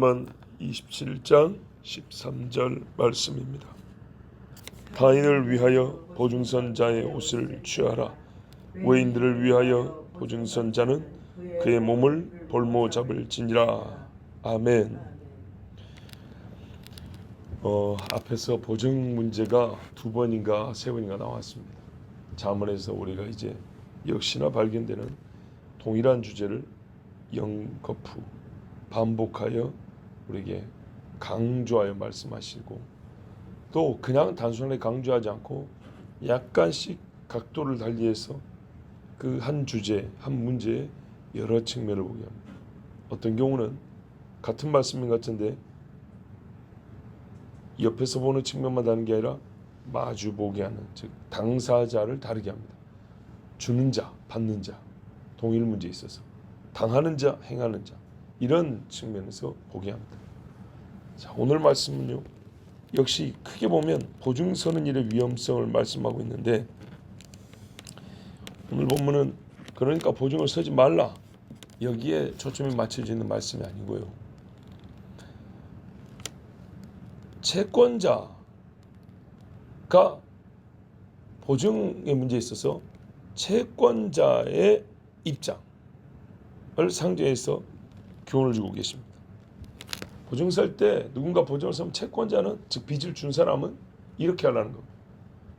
만 27장 13절 말씀입니다. 타인을 위하여 보증선자의 옷을 취하라. 외인들을 위하여 보증선자는 그의 몸을 볼모 잡을지니라. 아멘. 앞에서 보증 문제가 두 번인가 세 번인가 나왔습니다. 잠언에서 우리가 이제 역시나 발견되는 동일한 주제를 영거푸 반복하여 우리에게 강조하여 말씀하시고, 또 그냥 단순하게 강조하지 않고 약간씩 각도를 달리해서 그 한 주제, 한 문제의 여러 측면을 보게 합니다. 어떤 경우는 같은 말씀인 것 같은데 옆에서 보는 측면만 다른 게 아니라 마주 보게 하는, 즉 당사자를 다르게 합니다. 주는 자, 받는 자, 동일 문제에 있어서 당하는 자, 행하는 자, 이런 측면에서 보게 합니다. 자, 오늘 말씀은요, 역시 크게 보면 보증 서는 일의 위험성을 말씀하고 있는데, 오늘 본문은 그러니까 보증을 서지 말라, 여기에 초점이 맞춰져 있는 말씀이 아니고요, 채권자가 보증의 문제에 있어서 채권자의 입장을 상정해서 교훈을 주고 계십니다. 보증 설 때 누군가 보증을 서면 채권자는, 즉 빚을 준 사람은 이렇게 하라는 겁니다.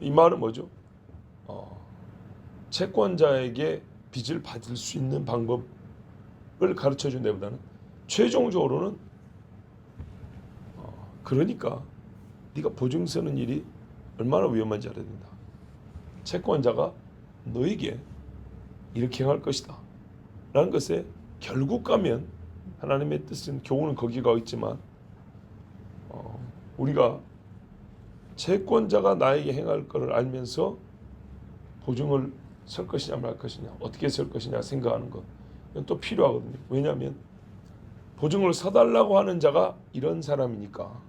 이 말은 뭐죠? 채권자에게 빚을 받을 수 있는 방법을 가르쳐준 데보다는 최종적으로는 그러니까 네가 보증 서는 일이 얼마나 위험한지 알아야 된다. 채권자가 너에게 이렇게 행할 것이다 라는 것에 결국 가면 하나님의 뜻은, 교훈은 거기가 있지만 우리가 채권자가 나에게 행할 것을 알면서 보증을 설 것이냐 말 것이냐, 어떻게 설 것이냐 생각하는 것, 이건 또 필요하거든요. 왜냐하면 보증을 서달라고 하는 자가 이런 사람이니까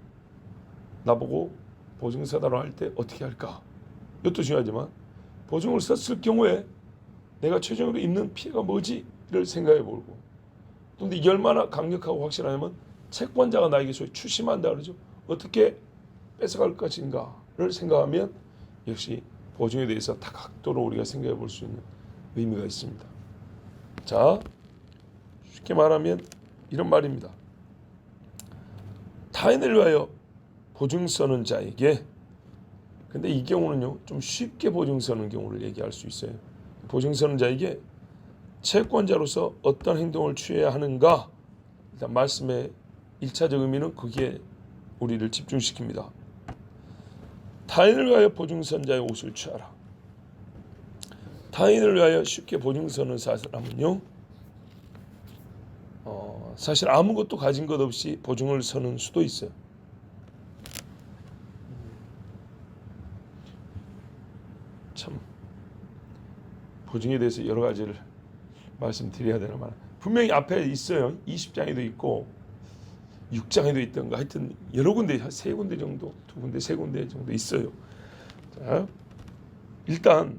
나보고 보증 서달라고 할 때 어떻게 할까, 이것도 중요하지만 보증을 썼을 경우에 내가 최종적으로 입는 피해가 뭐지를 생각해 보고, 그런데 이게 얼마나 강력하고 확실하냐면 채권자가 나에게 소위 추심한다 그러죠. 어떻게 뺏어갈 것인가를 생각하면 역시 보증에 대해서 다각도로 우리가 생각해 볼 수 있는 의미가 있습니다. 자, 쉽게 말하면 이런 말입니다. 타인을 위하여 보증 서는 자에게, 근데 이 경우는요, 좀 쉽게 보증 서는 경우를 얘기할 수 있어요. 보증 서는 자에게 채권자로서 어떤 행동을 취해야 하는가, 일단 말씀의 1차적 의미는 거기에 우리를 집중시킵니다. 타인을 위하여 보증 선 자의 옷을 취하라. 타인을 위하여 쉽게 보증 서는 사람은요, 사실 아무것도 가진 것 없이 보증을 서는 수도 있어요. 참 보증에 대해서 여러 가지를 말씀드려야 되나 말이야. 분명히 앞에 있어요. 20장에도 있고 6장에도 있던가, 하여튼 여러 군데, 세 군데 정도, 두 군데, 세 군데 정도 있어요. 자, 일단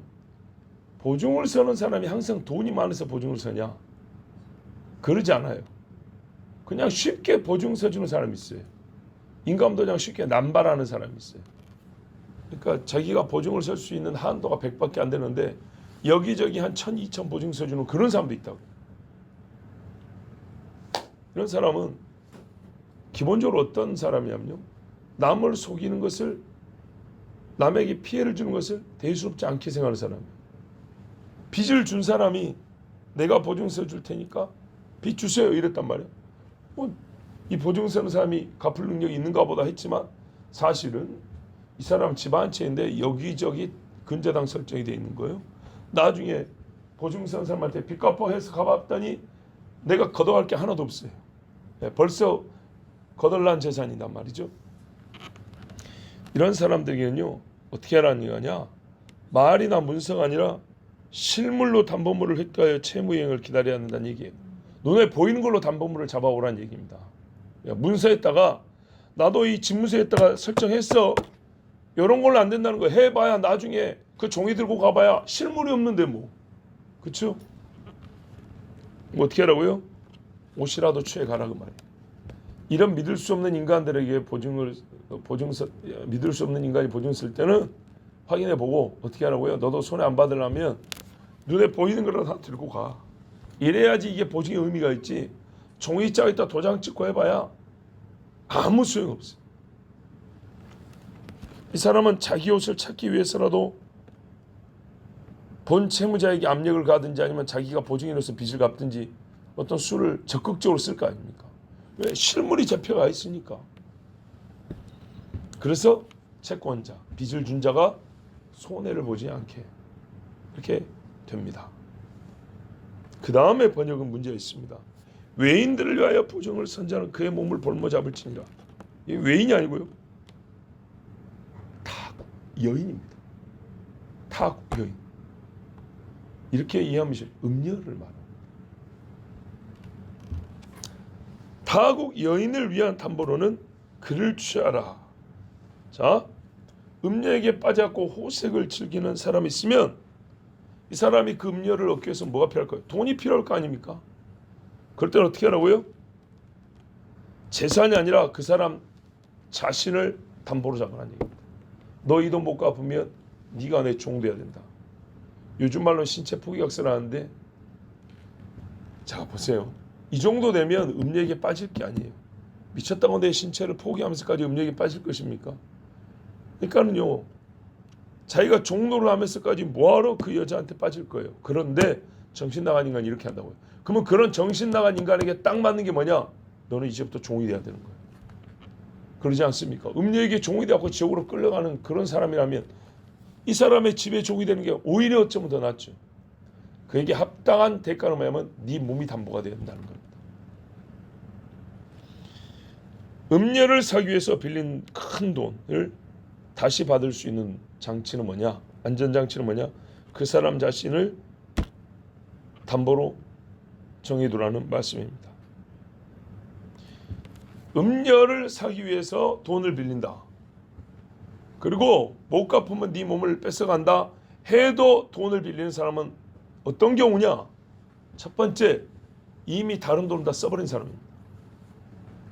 보증을 서는 사람이 항상 돈이 많아서 보증을 서냐? 그러지 않아요. 그냥 쉽게 보증 서주는 사람이 있어요. 인감도장 쉽게 남발하는 사람이 있어요. 그러니까 자기가 보증을 설 수 있는 한도가 100밖에 안 되는데 여기저기 한 1000, 2000 보증 서주는 그런 사람도 있다고. 이런 사람은 기본적으로 어떤 사람이냐면요, 남을 속이는 것을, 남에게 피해를 주는 것을 대수롭지 않게 생각하는 사람이에요. 빚을 준 사람이 내가 보증 서줄 테니까 빚 주세요 이랬단 말이에요. 이 보증 서는 사람이 갚을 능력이 있는가 보다 했지만 사실은 이 사람 집 한 채인데 여기저기 근저당 설정이 되어 있는 거예요. 나중에 보증 서는 사람한테 빚 갚아 해서 가봤더니 내가 걷어갈 게 하나도 없어요. 벌써 거덜난 재산이란 말이죠. 이런 사람들에게는요, 어떻게 하라는 거냐, 말이나 문서가 아니라 실물로 담보물을 획득하여 채무이행을 기다려야 한다는 얘기예요. 눈에 보이는 걸로 담보물을 잡아오라는 얘기입니다. 문서에다가 나도 이 집문서에다가 설정했어, 이런 걸로 안 된다는 거예요. 해봐야 나중에 그 종이 들고 가봐야 실물이 없는데 뭐, 그렇죠? 뭐 어떻게 하라고요? 옷이라도 취해 가라 그 말이에요. 이런 믿을 수 없는 인간들에게 믿을 수 없는 인간이 보증 쓸 때는 확인해 보고 어떻게 하라고요? 너도 손해 안 받으려면 눈에 보이는 거라도 다 들고 가. 이래야지 이게 보증의 의미가 있지. 종이장에다 도장 찍고 해봐야 아무 소용없어. 이 사람은 자기 옷을 찾기 위해서라도 본 채무자에게 압력을 가든지 아니면 자기가 보증인으로서 빚을 갚든지 어떤 수를 적극적으로 쓸 거 아닙니까? 왜? 실물이 잡혀가 있으니까. 그래서 채권자, 빚을 준 자가 손해를 보지 않게 그렇게 됩니다. 그 다음에 번역은 문제가 있습니다. 외인들을 위하여 보증을 선자는 그의 몸을 볼모 잡을지니라. 이 외인이 아니고요. 타국 여인입니다. 타국 여인. 이렇게 이해하면 음녀를 말합니다. 타국 여인을 위한 담보로는 그를 취하라. 자, 음녀에게 빠져갖고 호색을 즐기는 사람이 있으면 이 사람이 그 음녀를 얻기 위해서 뭐가 필요할까요? 돈이 필요할 거 아닙니까? 그럴 때는 어떻게 하라고요? 재산이 아니라 그 사람 자신을 담보로 잡으라는 얘기입니다. 너 이 돈 못 갚으면 네가 내 종 돼야 된다. 요즘 말로 신체 포기각서를 하는데 자 보세요. 이 정도 되면 음녀에게 빠질 게 아니에요. 미쳤다고 내 신체를 포기하면서까지 음녀에게 빠질 것입니까? 그러니까는요. 자기가 종노를 하면서까지 뭐하러 그 여자한테 빠질 거예요. 그런데 정신 나간 인간이 이렇게 한다고요. 그러면 그런 정신 나간 인간에게 딱 맞는 게 뭐냐? 너는 이제부터 종이 돼야 되는 거예요. 그러지 않습니까? 음녀에게 종이 되고 지옥으로 끌려가는 그런 사람이라면 이 사람의 집에 종이 되는 게 오히려 어쩌면 더 낫죠. 그에게 합당한 대가로 말하면 네 몸이 담보가 된다는 겁니다. 음녀를 사기 위해서 빌린 큰 돈을 다시 받을 수 있는 장치는 뭐냐? 안전장치는 뭐냐? 그 사람 자신을 담보로 정해두라는 말씀입니다. 음녀를 사기 위해서 돈을 빌린다. 그리고 못 갚으면 네 몸을 뺏어간다 해도 돈을 빌리는 사람은 어떤 경우냐? 첫 번째, 이미 다른 돈을 다 써버린 사람입니다.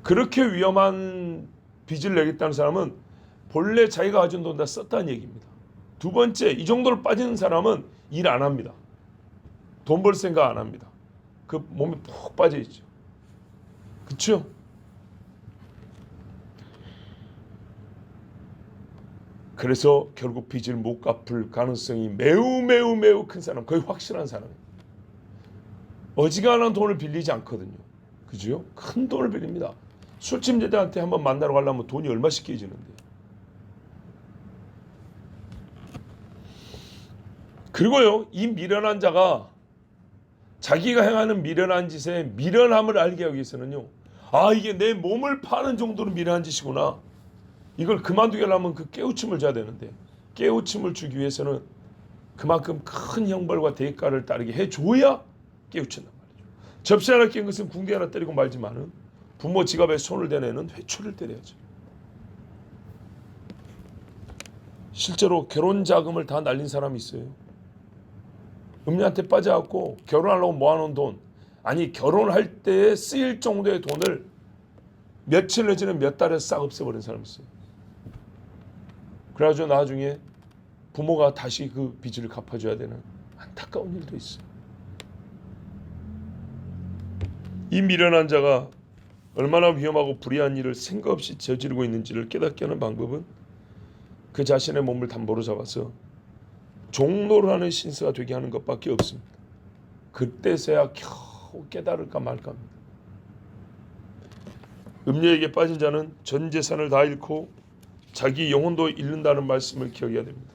그렇게 위험한 빚을 내겠다는 사람은 본래 자기가 가진 돈 다 썼다는 얘기입니다. 두 번째, 이 정도로 빠지는 사람은 일 안 합니다. 돈 벌 생각 안 합니다. 그 몸이 푹 빠져 있죠. 그렇죠? 그래서 결국 빚을 못 갚을 가능성이 매우 큰 사람, 거의 확실한 사람입니다. 어지간한 돈을 빌리지 않거든요. 그죠? 큰 돈을 빌립니다. 술집 여자한테 한번 만나러 가려면 돈이 얼마씩 깨지는데. 그리고요, 이 미련한 자가 자기가 행하는 미련한 짓에 미련함을 알게 하기 위해서는요, 아, 이게 내 몸을 파는 정도로 미련한 짓이구나. 이걸 그만두게 하려면 그 깨우침을 줘야 되는데, 깨우침을 주기 위해서는 그만큼 큰 형벌과 대가를 따르게 해줘야 깨우친단 말이죠. 접시 하나 낀 것은 궁디 하나 때리고 말지만은 부모 지갑에 손을 댄 애는 회초리를 때려야죠. 실제로 결혼 자금을 다 날린 사람이 있어요. 음녀한테 빠져갖고 결혼하려고 모아놓은 돈, 아니 결혼할 때에 쓰일 정도의 돈을 며칠 내지는 몇 달에 싹 없애버린 사람이 있어요. 그래가지고 나중에 부모가 다시 그 빚을 갚아줘야 되는 안타까운 일도 있어요. 이 미련한 자가 얼마나 위험하고 불의한 일을 생각 없이 저지르고 있는지를 깨닫게 하는 방법은 그 자신의 몸을 담보로 잡아서 종노를 하는 신세가 되게 하는 것밖에 없습니다. 그때서야 겨우 깨달을까 말까 합니다. 음녀에게 빠진 자는 전 재산을 다 잃고 자기 영혼도 잃는다는 말씀을 기억해야 됩니다.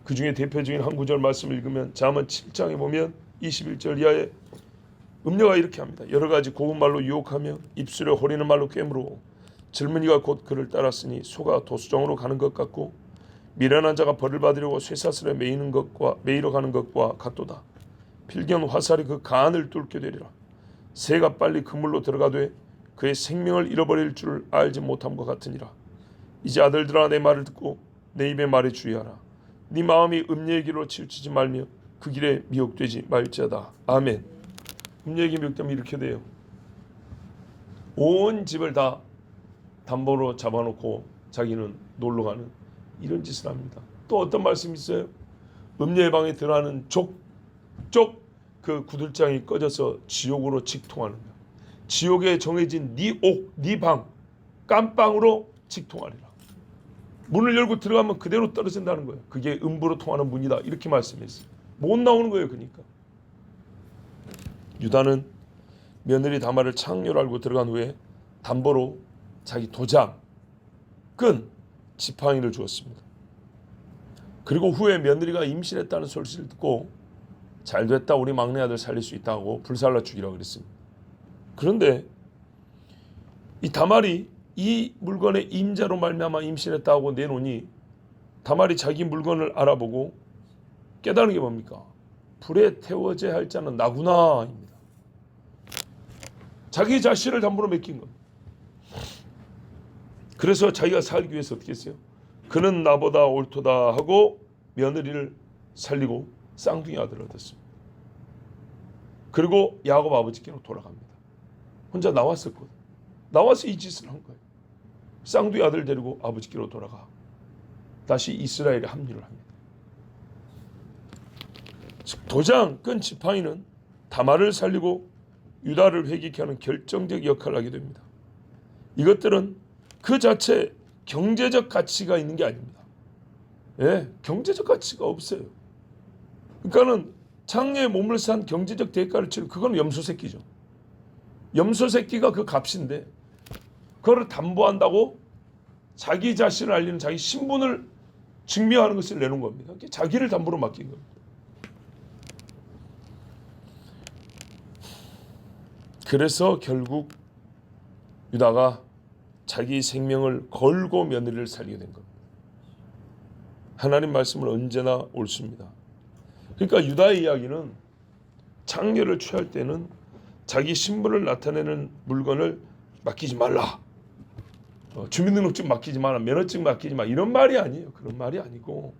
그 중에 대표적인 한 구절 말씀을 읽으면 잠언 7장에 보면 21절 이하에 음녀가 이렇게 합니다. 여러 가지 고운 말로 유혹하며 입술에 호리는 말로 꿰물어 젊은이가 곧 그를 따랐으니 소가 도수정으로 가는 것 같고 미련한 자가 벌을 받으려고 쇠사슬에 매이러 가는 것과 같도다. 필경 화살이 그 간을 뚫게 되리라. 새가 빨리 그물로 들어가되 그의 생명을 잃어버릴 줄 알지 못함과 같으니라. 이제 아들들아 내 말을 듣고 내 입의 말에 주의하라. 네 마음이 음녀의 길로 치우치지 말며 그 길에 미혹되지 말지어다. 아멘. 음녀에게 미혹되면 이렇게 돼요. 온 집을 다 담보로 잡아놓고 자기는 놀러가는 이런 짓을 합니다. 또 어떤 말씀이 있어요? 음녀의 방에 들어가는 족족 그 구들장이 꺼져서 지옥으로 직통하는 거야. 지옥에 정해진 네 옥, 네 방, 깜방으로 직통하리라. 문을 열고 들어가면 그대로 떨어진다는 거예요. 그게 음부로 통하는 문이다. 이렇게 말씀했어요. 못 나오는 거예요. 그러니까. 유다는 며느리 다말을 창녀로 알고 들어간 후에 담보로 자기 도장, 끈, 지팡이를 주었습니다. 그리고 후에 며느리가 임신했다는 소식을 듣고 잘됐다, 우리 막내 아들 살릴 수 있다고 불살라 죽이라고 그랬습니다. 그런데 이 다말이 이 물건의 임자로 말미암아 임신했다고 내놓으니 다말이 자기 물건을 알아보고 깨달은 게 뭡니까? 불에 태워져야 할 자는 나구나입니다. 자기 자신을 담보로 맡긴 겁니다. 그래서 자기가 살기 위해서 어떻게 했어요? 그는 나보다 옳도다 하고 며느리를 살리고 쌍둥이 아들을 얻었습니다. 그리고 야곱 아버지께로 돌아갑니다. 혼자 나왔었거든. 나와서 이 짓을 한 거예요. 쌍둥이 아들 데리고 아버지께로 돌아가 다시 이스라엘에 합류를 합니다. 즉 도장, 끈, 지팡이는 다말을 살리고 유다를 회개케 하는 결정적 역할을 하게 됩니다. 이것들은 그 자체 경제적 가치가 있는 게 아닙니다. 예, 경제적 가치가 없어요. 그러니까는 창녀의 몸을 산 경제적 대가를 치르는 그건 염소 새끼죠. 염소 새끼가 그 값인데 그거를 담보한다고 자기 자신을 알리는 자기 신분을 증명하는 것을 내놓은 겁니다. 자기를 담보로 맡긴 겁니다. 그래서 결국 유다가 자기 생명을 걸고 며느리를 살리게 된 겁니다. 하나님 말씀은 언제나 옳습니다. 그러니까 유다의 이야기는 창녀를 취할 때는 자기 신분을 나타내는 물건을 맡기지 말라. 주민등록증 맡기지 마라. 면허증 맡기지 마. 이런 말이 아니에요. 그런 말이 아니고.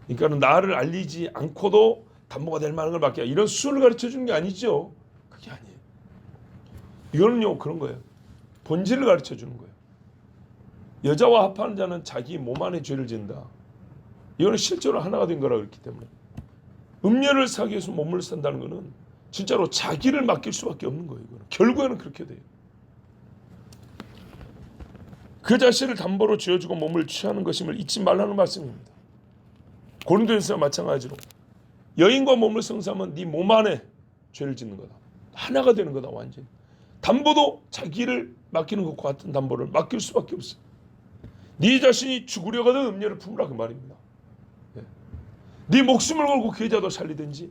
그러니까 나를 알리지 않고도 담보가 될 만한 걸 맡겨. 이런 수를 가르쳐 주는 게 아니죠. 그게 아니에요. 이거는요 그런 거예요. 본질을 가르쳐 주는 거예요. 여자와 합하는 자는 자기 몸 안에 죄를 지은다. 이거는 실제로 하나가 된 거라 그랬기 때문에 음녀를 사기 위해서 몸을 산다는 거는 진짜로 자기를 맡길 수밖에 없는 거예요. 이거는. 결국에는 그렇게 돼요. 그 자신을 담보로 쥐어주고 몸을 취하는 것임을 잊지 말라는 말씀입니다. 고린도전서와 마찬가지로 여인과 몸을 성사하면 네 몸 안에 죄를 짓는 거다. 하나가 되는 거다. 완전히. 담보도 자기를 맡기는 것과 같은 담보를 맡길 수밖에 없어요. 네 자신이 죽으려거든 음녀를 품으라 그 말입니다. 네 목숨을 걸고 그 여자도 살리든지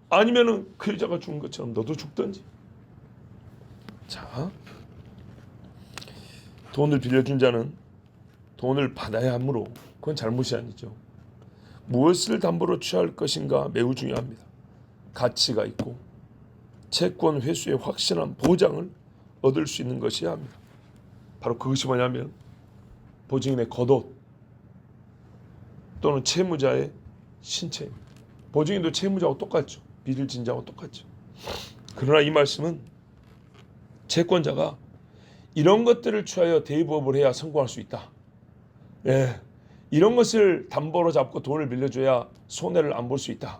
아니면은 그 여자가 죽은 것처럼 너도 죽든지. 자, 돈을 빌려준 자는 돈을 받아야 하므로 그건 잘못이 아니죠. 무엇을 담보로 취할 것인가 매우 중요합니다. 가치가 있고 채권 회수의 확실한 보장을 얻을 수 있는 것이어야 합니다. 바로 그것이 뭐냐면 보증인의 겉옷 또는 채무자의 신체입니다. 보증인도 채무자하고 똑같죠. 빚을 진 자하고 똑같죠. 그러나 이 말씀은 채권자가 이런 것들을 취하여 대부업을 해야 성공할 수 있다. 예, 이런 것을 담보로 잡고 돈을 빌려줘야 손해를 안 볼 수 있다.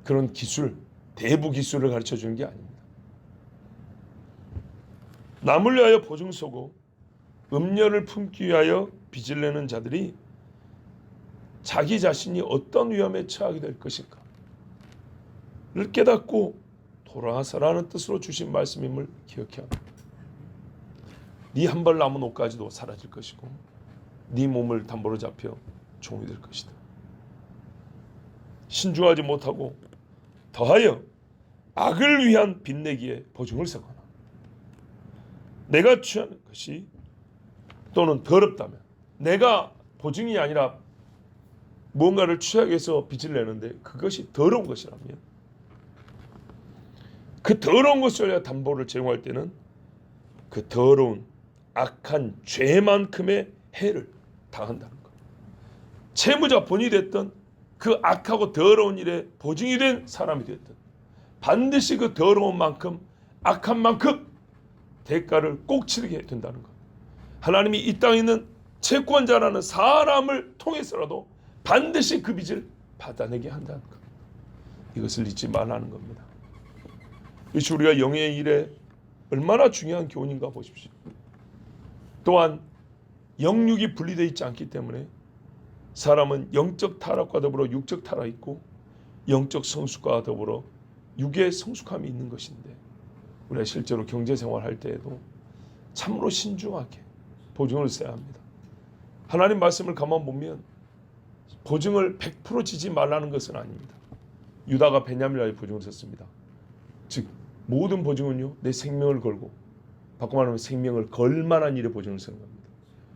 그런 기술, 대부 기술을 가르쳐 주는 게 아닙니다. 남을 위하여 보증 서고 음녀를 품기 위하여 빚을 내는 자들이 자기 자신이 어떤 위험에 처하게 될 것인가를 깨닫고 돌아서라는 뜻으로 주신 말씀임을 기억해야 합니다. 네 한 벌 남은 옷까지도 사라질 것이고 네 몸을 담보로 잡혀 종이 될 것이다. 신중하지 못하고 더하여 악을 위한 빚내기에 보증을 서거나 내가 취하는 것이 또는 더럽다면 내가 보증이 아니라 무언가를 취하기 위해서 빚을 내는데 그것이 더러운 것이라면 그 더러운 것을 담보를 제공할 때는 그 더러운 악한 죄만큼의 해를 당한다는 것. 채무자 본이 됐던 그 악하고 더러운 일에 보증이 된 사람이 됐든 반드시 그 더러운 만큼 악한 만큼 대가를 꼭 치르게 된다는 것. 하나님이 이 땅에 있는 채권자라는 사람을 통해서라도 반드시 그 빚을 받아내게 한다는 것. 이것을 잊지 말라는 겁니다. 이것이 우리가 영의 일에 얼마나 중요한 교훈인가 보십시오. 또한 영육이 분리되어 있지 않기 때문에 사람은 영적 타락과 더불어 육적 타락이 있고 영적 성숙과 더불어 육의 성숙함이 있는 것인데, 우리가 실제로 경제생활 할 때에도 참으로 신중하게 보증을 써야 합니다. 하나님 말씀을 가만 보면 보증을 100% 지지 말라는 것은 아닙니다. 유다가 베냐민을 위하여 보증을 썼습니다. 즉 모든 보증은요, 내 생명을 걸고, 바꿔 말하면 생명을 걸 만한 일에 보증을 쓰는 겁니다.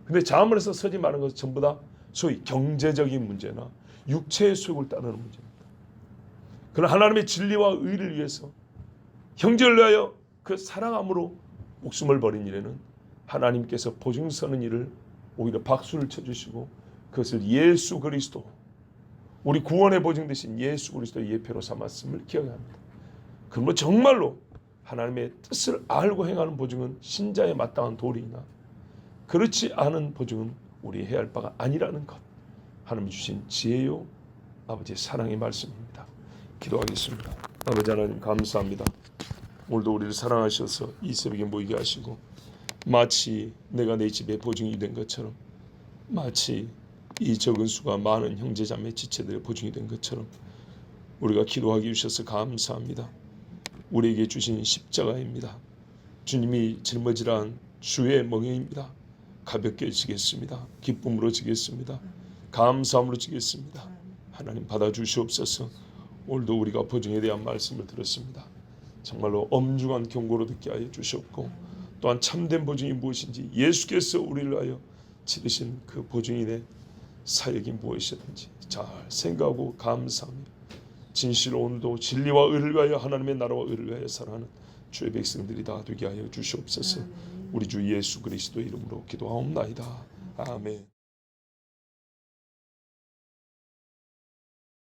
근데 자문에서 서지 말은 것은 전부 다 소위 경제적인 문제나 육체의 소욕을 따르는 문제입니다. 그러나 하나님의 진리와 의를 위해서 형제를 위하여 그 사랑함으로 목숨을 버린 일에는 하나님께서 보증 서는 일을 오히려 박수를 쳐주시고, 그것을 예수 그리스도, 우리 구원의 보증 되신 예수 그리스도의 예표로 삼았음을 기억해야 합니다. 그러므로 정말로 하나님의 뜻을 알고 행하는 보증은 신자의 마땅한 도리이나, 그렇지 않은 보증은 우리 해야 할 바가 아니라는 것, 하나님 주신 지혜요 아버지의 사랑의 말씀입니다. 기도하겠습니다. 아버지 하나님 감사합니다. 오늘도 우리를 사랑하셔서 이 새벽에 모이게 하시고, 마치 내가 내 집에 보증이 된 것처럼, 마치 이 적은 수가 많은 형제자매 지체들의 보증이 된 것처럼 우리가 기도하게 주셔서 감사합니다. 우리에게 주신 십자가입니다. 주님이 짊어지란 주의 멍에입니다. 가볍게 지겠습니다. 기쁨으로 지겠습니다. 감사함으로 지겠습니다. 하나님 받아주시옵소서. 오늘도 우리가 보증에 대한 말씀을 들었습니다. 정말로 엄중한 경고로 듣게 하여 주시옵고, 또한 참된 보증이 무엇인지, 예수께서 우리를 위하여 치르신 그 보증인의 사역이 무엇이든지 잘 생각하고 감사하며, 진실로 오늘도 진리와 의를 위하여, 하나님의 나라와 의를 위하여 살아가는 주의 백성들이 다 되게 하여 주시옵소서. 우리 주 예수 그리스도의 이름으로 기도하옵나이다. 아멘.